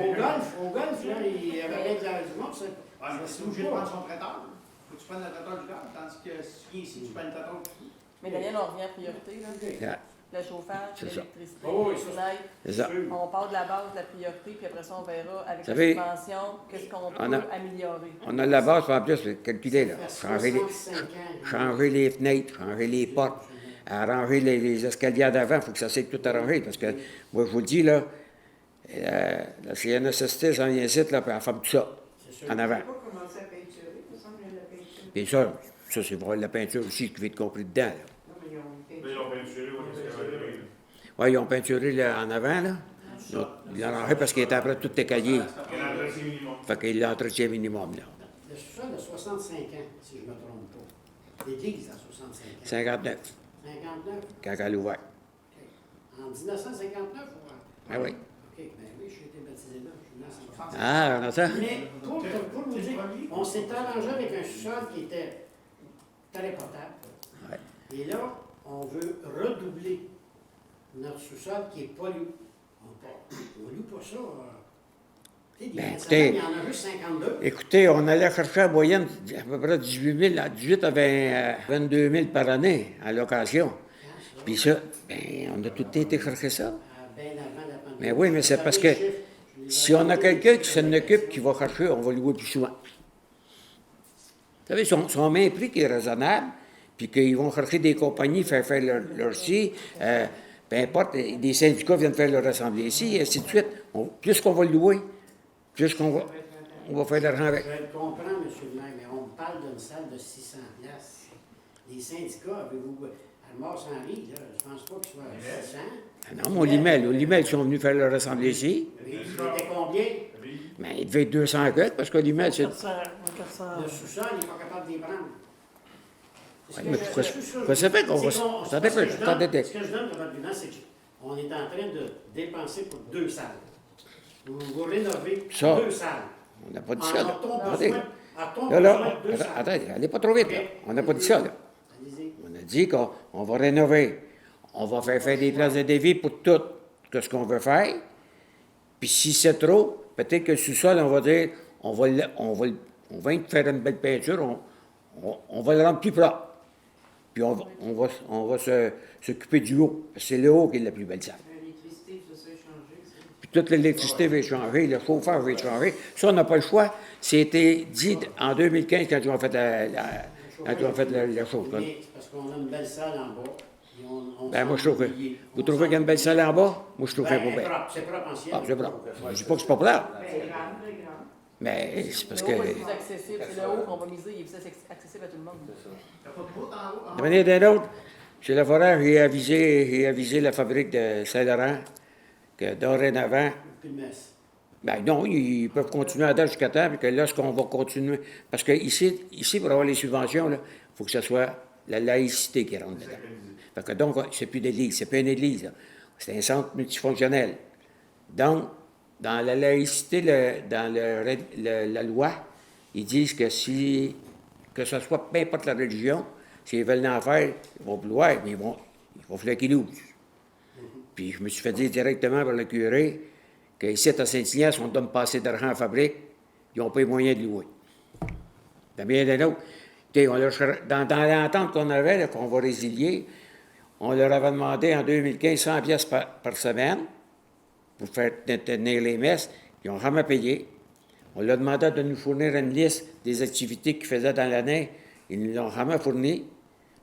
D: au golf, là, il y avait bien du monde, c'est...
I: Ah, mais c'est obligé de prendre son traiteur. Faut que tu prennes le traiteur du golf, tandis que si tu viens ici, tu prends le traiteur du golf.
F: Mais Daniel, on revient à priorité, là.
A: Yeah.
F: Le chauffage,
A: C'est ça.
F: l'électricité,
D: Oh oui,
F: les
D: ça,
F: fenêtres.
A: C'est ça.
F: On part de la base de la priorité, puis après ça, on verra avec
A: Vous
F: la
A: savez,
F: subvention, qu'est-ce qu'on peut
A: on a-
F: améliorer.
A: On a la base, puis en plus, calculer, là.
D: Ça
A: Changer
D: fait
A: les,
D: 65 ans.
A: changer les fenêtres, changer les portes, arranger les escaliers d'avant. Il faut que ça soit tout arrangé. Parce que, moi, je vous le dis, là, la CNSST, j'en ai un site, là, puis elle fait tout ça,
D: C'est sûr.
A: en avant.
J: pas commencé à peinturer, il me semble que la peinture.
A: Puis ça, c'est vrai, la peinture aussi qui va être compris dedans, là.
J: Non, mais ils ont
H: Là, ils ont peinturé, oui, parce qu'il y avait des-
A: Oui, ils ont peinturé là, en avant, là. Ils l'ont arrangé parce qu'il était après tout écaillé.
H: Il y en a un petit minimum.
A: Fait qu'il l'entretient minimum, là.
D: Le sous-sol a 65 ans, si je ne me trompe pas. L'église a 65 ans.
A: 59,
D: 59?
A: quand elle a ouvert.
D: OK. En 1959, ou...
A: Ah oui.
D: OK, ben oui, j'ai été baptisé là. Je suis né en 65.
A: Ah, on a ça?
D: Mais pour vous dire, on s'est arrangé avec un sous-sol qui était très potable.
A: Ouais.
D: Et là, on veut redoubler notre sous-sol qui est pollué. On loue pas ça. Tu sais, des
A: Ben,
D: installants,
A: écoutez,
D: il y en a juste 52.
A: Écoutez, on allait chercher en moyenne à peu près 18 000, 18 à 22 000 par année en location. Puis ça, ben, on a tout été chercher ça.
D: Bien avant la pandémie.
A: Mais oui, mais c'est
D: Vous
A: parce
D: avez
A: que
D: les chiffres, je les
A: si on a
D: avais.
A: quelqu'un qui s'en occupe, qui va chercher, on va louer plus souvent. Vous savez, si on met un prix qui est raisonnable, puis qu'ils vont chercher des compagnies, faire leur ci, peu importe, des syndicats viennent faire leur assemblée ici, et ainsi de suite. Plus qu'on va le louer, plus on va faire de l'argent avec.
D: Je le comprends, M. le maire, mais on parle d'une salle de 600 places. Les syndicats, avez-vous... À Mars-Henri, là, je pense pas qu'il soit à 600.
A: Ah non, mais au Limel, ils sont venus faire leur assemblée ici.
D: Oui, il était combien?
A: Mais il devait être 200 gars, parce que Limel, c'est...
F: 400.
D: Le sous-sol, il n'est pas capable de les prendre.
A: Ouais, mais pourquoi ça fait qu'on va... Attendez un peu, attendez.
D: Ce que je donne comme argument, c'est qu'on est en train de dépenser pour 2 salles. Vous rénovez
A: Ça,
D: 2 salles.
A: On n'a pas dit ça, là.
D: A-t-on
A: Attendez.
D: besoin, a-t-on
A: Là,
D: besoin
A: là,
D: de 2 salles?
A: attendez, allez pas trop vite, là. On n'a pas dit ça, là.
D: Allez-y.
A: On a dit qu'on va rénover. On va faire des places de dévis pour tout ce qu'on veut faire. Puis si c'est trop, peut-être que le sous-sol, on va dire, on va faire une belle peinture, on va le rendre plus plat. Puis on va s'occuper du haut. C'est le haut qui est la plus belle salle.
J: L'électricité, tout ça a changé.
A: Puis toute l'électricité va changer, le chauffeur va changer. Ça, on n'a pas le choix. C'était dit en 2015 quand ils ont fait la chose. là.
D: Mais c'est parce qu'on a une belle salle en bas. et on
A: Ben, moi, je
D: s'en
A: trouve que.
D: oublié.
A: Vous
D: On
A: trouvez
D: s'en
A: qu'il y a une belle salle en bas? Moi, je trouve qu'elle est
D: Ben,
A: pas belle.
D: c'est propre ancien.
A: Ah, c'est propre. Je ne dis pas que c'est pas plat,
J: Ben, grande, très grande.
A: mais c'est parce
F: Le
A: que.
F: haut est plus accessible. C'est le haut qu'on va miser, il est plus accessible à tout le monde.
I: T'as pas de bout en haut?
A: De manière d'un autre, chez le forage, j'ai avisé la fabrique de Saint-Laurent que dorénavant,
D: Plus de messe.
A: ben non, ils peuvent continuer à date jusqu'à temps, puis que lorsqu'on va continuer. Parce que ici, pour avoir les subventions, il faut que ce soit la laïcité qui rentre dedans. Fait que donc, c'est plus d'église, c'est plus une église, là. C'est un centre multifonctionnel. Donc, dans la laïcité, dans la loi, ils disent que que ce soit peu importe la religion, s'ils veulent en faire, ils vont vouloir, mais il va falloir qu'ils louent. Puis je me suis fait dire directement par le curé qu'ici, à Saint-Ignace, on donne pas assez d'argent à la fabrique, ils n'ont pas les moyens de louer. De bien d'un autre. Dans l'entente qu'on avait, là, qu'on va résilier, on leur avait demandé en 2015 100 pièces par semaine pour faire tenir les messes. Ils n'ont jamais payé. On leur demandé de nous fournir une liste des activités qu'ils faisaient dans l'année. Ils ne l'ont jamais fourni.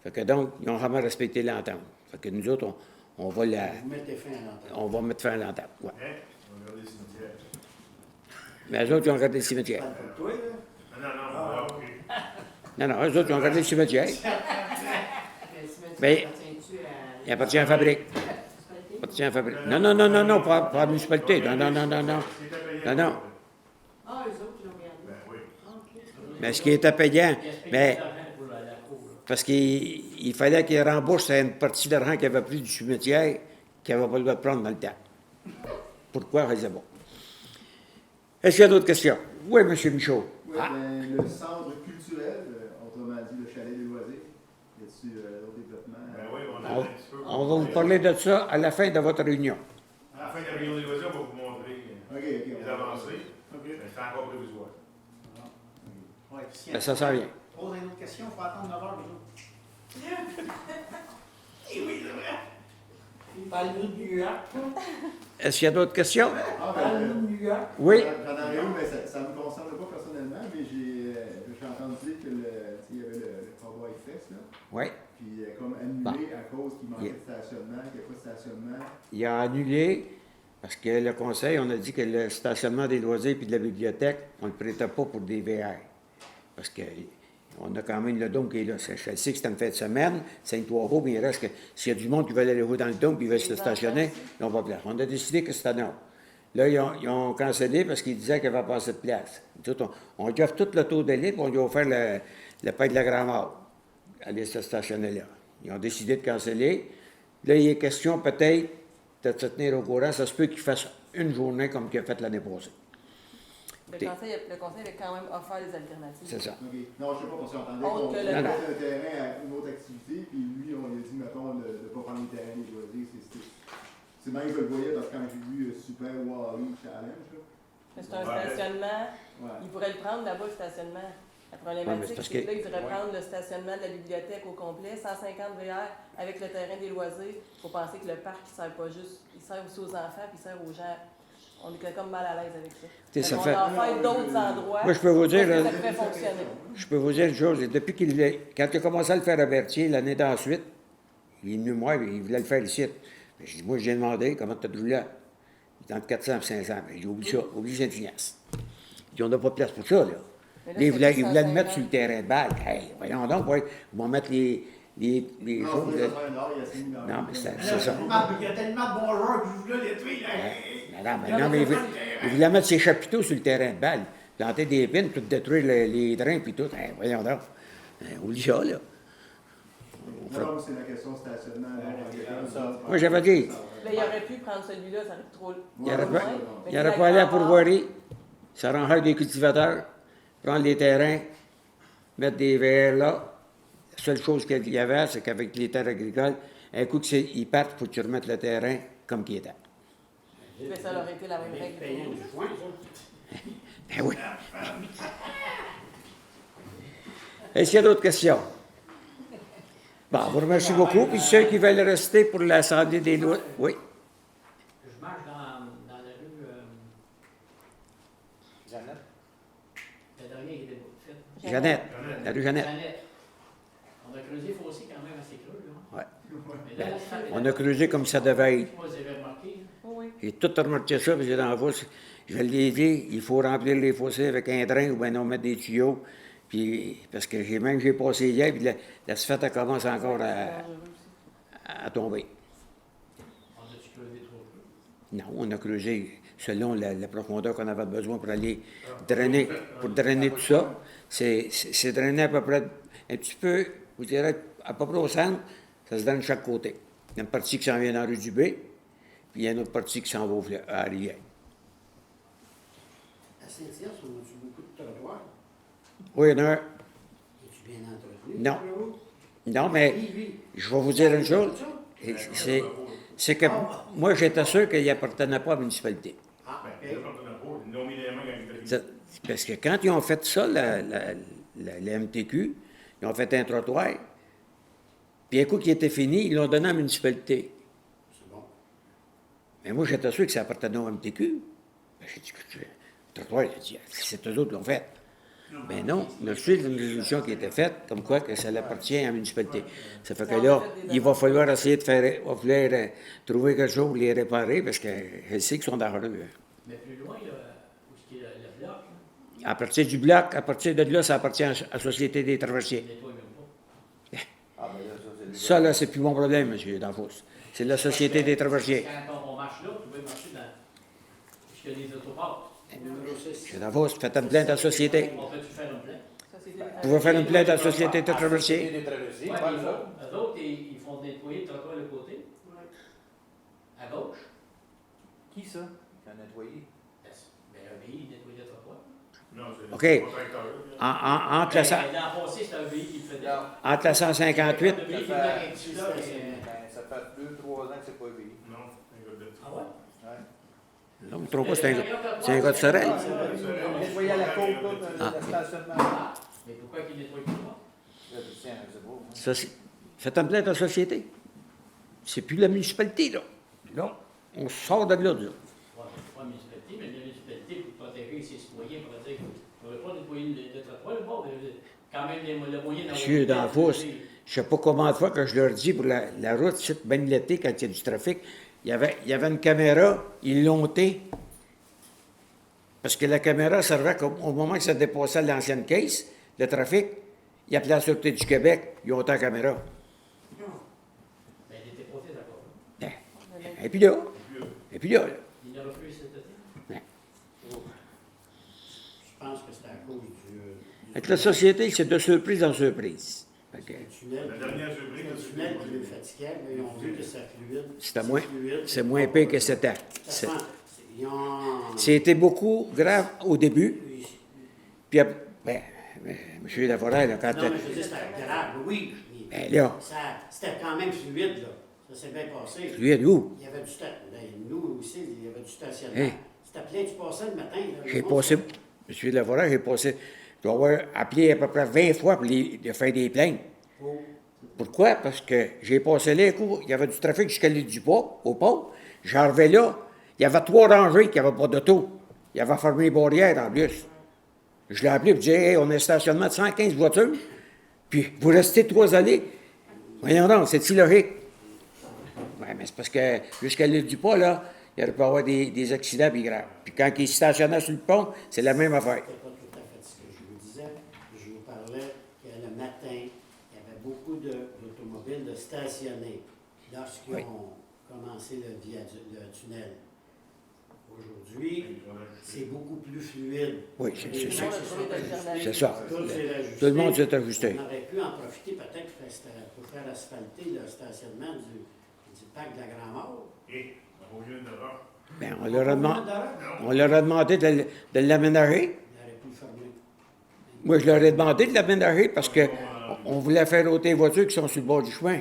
A: Fait que donc, ils n'ont jamais respecté l'entente. Fait que nous autres, on va
D: Vous mettez fin à l'entente.
A: on va mettre fin à l'entente. Ouais.
H: Hein? On regarde les cimetières.
A: Mais eux autres, ils ont regardé le cimetière.
D: Pas pour toi, là.
H: Non, ok.
A: Non, eux autres, ils ont regardé le cimetière.
J: Le cimetière
A: Mais-
J: appartient-tu à...
A: Il appartient à la fabrique. Il appartient à la fabrique. Non, pas à la municipalité. Non.
H: C'était payé.
A: Non.
J: Ah, eux autres, ils l'ont regardé.
H: Ben oui.
A: Mais ce qui était payant,
E: Gaspiller
A: mais
E: d'argent pour la cour, là.
A: parce qu'il fallait qu'il rembourse une partie d'argent qu'il avait pris du cimetière qu'il n'avait pas le droit de prendre dans le temps. Pourquoi? Je ne sais pas. Est-ce qu'il y a d'autres questions? Oui, M. Michaud.
G: Oui, ben, le centre culturel, autrement dit le chalet des loisirs, y a-t-il d'autres développement.
H: Ben oui, on a un petit peu.
A: On va vous parler de ça à la fin de votre réunion.
H: À la fin de la réunion des loisirs, on va vous montrer les avancées.
D: OK.
H: Mais c'est encore prévisoire.
I: Ouais, puis si
A: Ben, ça s'en vient.
I: pose une autre question, il faut attendre 9 heures, bisous.
J: Parle-nous de New York.
A: Est-ce qu'il y a d'autres questions?
G: Ah,
J: Parle-nous de New York.
A: Oui.
G: J'en aurais une, mais ça ne me concerne pas personnellement, mais j'ai entendu dire que il y avait le Cowboy Fest, là,
A: Oui.
G: puis comme annulé à cause qu'il manquait de stationnement, qu'il n'y a pas de stationnement.
A: Il a annulé parce que le conseil, on a dit que le stationnement des loisirs et de la bibliothèque, on ne le prêtait pas pour des VR. Parce que on a quand même le dôme qui est là. Je sais que c'est une fin de semaine, 5-3 mais il reste que s'il y a du monde qui veut aller dans le dôme et ils veulent se stationner, ils n'ont pas de place. On a décidé que c'était non. Là, ils ont cancellé parce qu'ils disaient qu'il n'y avait pas assez de place. On lui offre tout le tour de l'île, on lui a offert le pain de la grand-mort. Aller se stationner là. Ils ont décidé de canceller. Là, il est question peut-être de se tenir au courant. Ça se peut qu'il fasse une journée comme qu'il a fait l'année passée.
F: Le conseil avait quand même offert des alternatives.
A: C'est ça.
G: OK. Non, je ne sais pas parce qu'on entendait
F: Autre
G: qu'on
F: que le
G: mettait
A: parc.
G: un terrain à une autre activité, puis lui, on lui a dit, mettons, de ne pas prendre les terrains des loisirs. C'est même que je le voyais dans, quand j'ai vu Super Wally Challenge. Là.
F: Mais c'est un stationnement.
G: Ouais.
F: Il pourrait le prendre là-bas, le stationnement. La
A: Ouais, mais
F: problématique,
A: c'est parce
F: c'est que
A: que-
F: là, il devrait prendre le stationnement de la bibliothèque au complet, 150 VR avec le terrain des loisirs. Il faut penser que le parc, il sert pas juste, il sert aussi aux enfants, puis il sert aux gens. On est comme mal à l'aise avec ça.
A: Tu sais, ça
F: on
A: fait-
F: en fait d'autres endroits.
A: Moi, je peux vous dire,
F: parce que
A: là,
F: ça fait fonctionner.
A: je peux vous dire une chose. Depuis quand il a commencé à le faire à Berthier, l'année d'ensuite, il est venu moi, il voulait le faire ici. Mais je dis, moi, j'ai demandé, comment tu as trouvé là? Il est entre 400 et 500. Mais j'ai oublié ça, oublie Saint-Ignace. Il dit, on n'a pas de place pour ça, là.
F: Mais
A: Là, il voulait le
F: 150.
A: mettre sur le terrain de balle. Hey, voyons donc, ouais, ils vont mettre les
G: Non,
A: choses.
G: c'est
A: là.
G: ça, non, il a signé dans
A: Non, mais c'est
I: Là,
A: ça.
I: Il y a tellement de bons joueurs que je voulais les tuer. Là.
A: Non, mais il voulait mettre ses chapiteaux sur le terrain de balle, planter des pins, puis détruire les drains, puis tout. Hey, voyons donc. Oublie ça, là.
G: Non, c'est la question stationnement.
A: Moi, j'avais dit,
F: Là, il aurait pu prendre celui-là, ça aurait été trop
A: il n'aurait
F: loin.
A: pas,
F: Mais
A: il aurait
F: c'est
A: pas allé à
F: la grande
A: pourvoirie, s'arranger des cultivateurs, prendre les terrains, mettre des verres là. La seule chose qu'il y avait, c'est qu'avec les terres agricoles, un coup qu'ils partent, il faut que tu remettes le terrain comme qu'il était.
F: Mais ça aurait été la même règle.
D: Payant du foin, ça.
A: Ben oui. Est-ce qu'il y a d'autres questions? Bon, vous remercie beaucoup. Puis ceux qui veulent rester pour l'Assemblée des lois, oui.
E: Je marche dans la rue,
C: Jeannette?
E: la dernière qui était faite.
A: Jeannette, la rue Jeannette.
E: On a creusé le fossé quand même assez creux, là.
A: Ouais.
E: Mais là,
A: On a creusé comme ça devait être.
E: Moi, vous avez remarqué, hein?
F: Oui.
A: J'ai tout remarqué ça, puis j'ai dans la fosse. Je l'ai dit, il faut remplir les fossés avec un drain ou bien on met des tuyaux. Puis, parce que j'ai passé hier, puis la sphère elle commence encore à tomber.
E: On a-tu creusé trop peu?
A: Non, on a creusé selon la profondeur qu'on avait besoin pour aller drainer, tout ça. C'est drainé à peu près un petit peu, je dirais, à peu près au centre, ça se draine de chaque côté. Il y a une partie qui s'en vient dans la rue du B, puis il y a une autre partie qui s'en va à la rivière.
D: À Saint-Hyacinthe, on a-tu beaucoup de trottoirs?
A: Oui, il y en a un.
D: Es-tu bien entretenu?
A: Non.
D: le route?
A: Non, mais je vais vous dire une chose. C'est que moi, j'étais sûr qu'il n'appartenait pas à la municipalité.
D: Ah,
H: Ben,
D: OK.
H: ils l'ont mis les mains quand ils étaient
A: Parce que quand ils ont fait ça, la MTQ, ils ont fait un trottoir, puis un coup qui était fini, ils l'ont donné à la municipalité.
D: C'est bon.
A: Mais moi, j'étais sûr que ça appartenait au MTQ. Ben, j'ai dit que le trottoir, j'ai dit, c'est eux autres qui l'ont fait. Mais non, on a suivi une résolution qui était faite, comme quoi que ça appartient à la municipalité. Ça fait que là, il va falloir essayer de faire, trouver quelque chose pour les réparer, parce que je sais qu'ils sont dans la rue.
E: Mais plus loin, là, où est-ce qu'il y a le bloc, là,
A: À partir du bloc, à partir de là, ça appartient à la Société des
E: on
A: traversiers.
E: ne nettoie même pas.
C: Ah, ben là, ça, c'est le
A: Ça, là, c'est plus mon problème, monsieur Danfos. C'est la Société des traversiers.
E: Quand on marche là, vous pouvez marcher dans. Puisqu'il y a des autoparts.
D: Numéro 6.
A: Monsieur Danfos, faites une plainte à la Société.
E: On peut-tu faire une plainte?
F: Ça, c'est des-
A: Vous pouvez faire une plainte à la Société des traversiers.
C: des traversiers,
E: Ouais,
C: pas
E: ils
C: là.
E: font- eux autres, ils font nettoyer le trottoir de côté, à gauche.
C: Qui ça? Qui a nettoyé?
E: Ben, un pays, nettoyer le trottoir.
H: Non, c'est
A: OK.
H: pas tracteur.
A: Entre la, cent-
E: L'an passé, c'était un véhicule qui le faisait.
C: Non,
A: entre la 158,
E: Le véhicule qui venait avec dessus, là,
C: ben, ça fait 2-3 ans que c'est pas payé.
H: Non, un gars de
E: Ah ouais?
C: Ouais.
A: non, je me trompe pas, c'est un gars de Sorel.
C: On nettoyait à la côte, là,
A: Ah.
C: le stationnement.
E: Ah, mais pourquoi qu'il nettoie plus pas?
C: Tiens, c'est beau. hein.
A: Ça, c'est un plainte de société. C'est plus la municipalité, là. Non, on sort de là.
E: Ouais, c'est pas la municipalité, mais la municipalité, pour protéger ses citoyens, pour dire qu'on ne veut pas nettoyer le trottoir, bon, quand même le moyen d'avoir...
A: Monsieur Danfous, je ne sais pas combien de fois que je leur dis pour la route, c'est bien l'été, quand il y a du trafic, il y avait une caméra, ils l'ont ôtée. Parce que la caméra servait comme, au moment que ça dépassait l'ancienne caisse, le trafic, il y a la Sûreté du Québec, ils ont ôté la caméra.
E: Ben, il était posé d'accord.
A: Et puis là,
E: Il a refusé cet été.
D: Je pense que c'est à cause du
A: avec la société, c'est de surprise en surprise. Fait que
D: tunnel.
H: La dernière surprise,
D: Le tunnel qui le fatiguait, mais ils ont vu que c'est fluide.
A: c'est moins pire que c'était.
D: Ils ont...
A: C'était beaucoup grave au début. Puis, ben, M. Laforêt, là, quand...
D: Non, mais je veux dire, c'était grave, oui.
A: Ben là,
D: C'était quand même fluide, là. Ça s'est bien passé.
A: fluide où?
D: Il y avait du stationnement. Nous aussi, il y avait du stationnement.
A: Hein?
D: C'était plein, tu passais le matin. Là,
A: J'ai passé, M. Laforêt, j'ai passé, je dois avoir appelé à peu près 20 fois pour de faire des plaintes.
D: Oh.
A: Pourquoi? Parce que j'ai passé là, il y avait du trafic jusqu'à l'île du Pont, au pont. J'arrivais là, il y avait 3 rangées qui n'avaient pas d'auto. Il avait fermé les barrières en plus. Je l'ai appelé et je disais, hey, on a un stationnement de 115 voitures, puis vous restez 3 allées. Voyons donc, c'est illogique. Oui, mais c'est parce que jusqu'à l'île du Pont, là, il aurait pu y avoir des accidents puis graves. Puis quand ils stationnaient sur le pont, c'est la même affaire.
D: C'était pas tout à fait ce que je vous disais. Je vous parlais que le matin, il y avait beaucoup d'automobiles de stationnés lorsqu'ils
A: Oui.
D: ont commencé le tunnel. Aujourd'hui, c'est beaucoup plus fluide.
A: Oui, c'est
F: Tout le
A: ça.
F: monde a trouvé d'alternatives.
A: C'est ça.
D: Tout s'est ajusté.
A: Tout le monde s'est ajusté.
D: On aurait pu en profiter peut-être pour faire asphalter le stationnement du parc de la Grand-Mort.
H: Et, au lieu de roche.
A: Bien, on leur a demandé de l'aménager.
D: Il aurait pu le fermer.
A: Moi, je leur ai demandé de l'aménager parce que on voulait faire ôter les voitures qui sont sur le bord du chemin.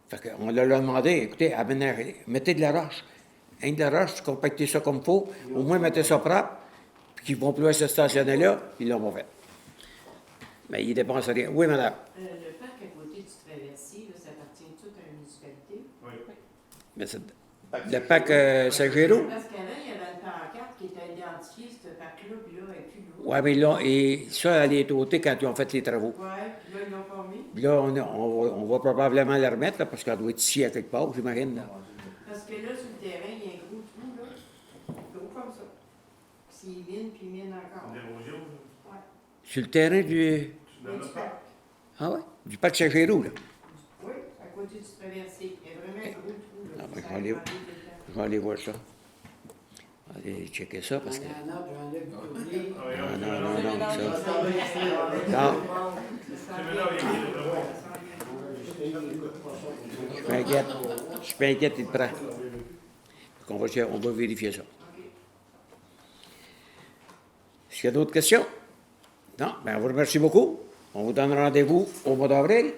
A: Fait qu'on leur a demandé, écoutez, aménagez, mettez de la roche. De la roche, compactez ça comme il faut, au moins mettez ça propre, puis qu'ils vont plus se stationner là, puis ils l'ont pas fait. Mais ils dépensent rien. Oui, madame.
K: Le parc à côté du traversier, là, ça appartient tout à la municipalité?
H: Oui.
A: Mais le parc Saint-Géraud.
K: Parce qu'avant, il y avait une pancarte qui était identifiée, ce parc-là, puis là, elle n'est plus là.
A: Oui, mais là, et ça, elle est ôtée quand ils ont fait les travaux.
K: Oui, puis là, ils l'ont pas mis.
A: Puis là, on va probablement la remettre, là, parce qu'elle doit être ici à quelque part, j'imagine. Là.
K: Parce que là, sur le terrain, il y a un gros trou, là. Gros comme ça. S'il mine, puis il mine encore.
H: L'érosion,
K: Ouais.
A: Sur le terrain du...
K: Oui,
H: dans
K: du
H: notre
K: parc.
A: Ah ouais? Du parc Saint-Géraud, là.
K: Oui, à côté du traversier. Il y a vraiment un gros trou, là.
A: Ah, ben,
K: Ça
A: je
K: a
A: vais aller-
K: demandé tout le temps.
A: Je vais aller voir ça. Allez checker ça, parce que...
D: On a un autre, Jean-Luc Bournier.
A: Non, ça... Non.
H: c'est maintenant, il y a le travail.
A: Je suis pas inquiète, il le prend. On va vérifier ça. Est-ce qu'il y a d'autres questions? Non? Bien, on vous remercie beaucoup. On vous donne rendez-vous au mois d'avril.